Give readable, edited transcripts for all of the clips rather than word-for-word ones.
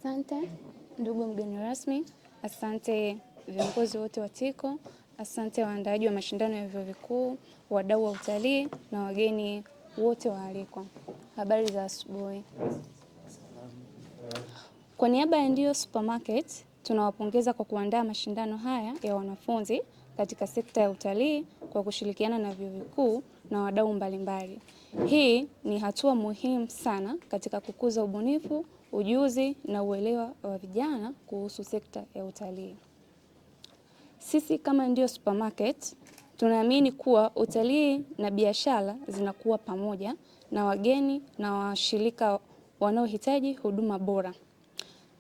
Asante ndugu mgeni rasmi, asante viongozi wote wa TICO, asante waandaaji wa mashindano ya vyuo vikuu, wadau wa utalii na wageni wote waalikwa. Habari za asubuhi. Kwa niaba ya Ndio Supermarket, tunawapongeza kwa kuandaa mashindano haya ya wanafunzi katika sekta ya utalii kwa kushirikiana na vyuo vikuu na wadau mbalimbali. Hii ni hatua muhimu sana katika kukuza ubunifu, ujuzi na uelewa wa vijana kuhusu sekta ya utalii. Sisi kama Ndio Supermarket tunaamini kuwa utalii na biashara zinakuwa pamoja na wageni na washirika wanaohitaji huduma bora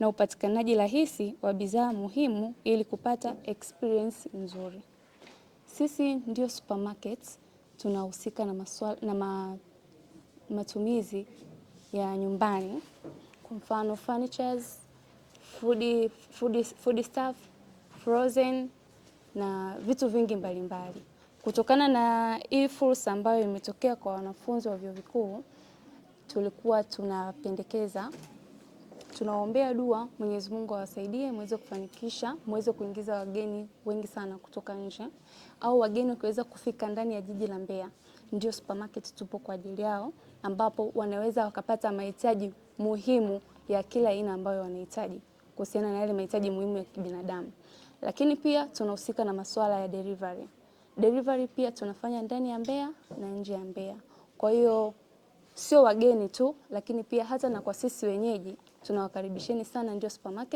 na upatikanaji rahisi wa bidhaa muhimu ili kupata experience nzuri. Sisi Ndio Supermarket tunahusika na matumizi ya nyumbani, kwa mfano furnitures, food stuff, frozen na vitu vingi mbalimbali. Kutokana na hii fursa ambayo imetokea kwa wanafunzi wa vyuo vikuu, tulikuwa tunapendekeza, tunaombea dua Mwenyezi Mungu awasaidie muweze kufanikisha, muweze kuingiza wageni wengi sana kutoka nje, au wageni wakiweza kufika ndani ya jiji la Mbeya. Ndio Supermarket tupo kwa ajili yao, ambapo wanaweza wakapata mahitaji muhimu ya kila aina ambayo wanahitaji kuhusiana na yale mahitaji muhimu ya kibinadamu. Lakini pia tunahusika na masuala ya delivery. Delivery pia tunafanya ndani ya Mbeya na nje ya Mbeya. Kwa hiyo sio wageni tu, lakini pia hata na kwa sisi wenyeji tunawakaribisheni sana Ndio Supermarket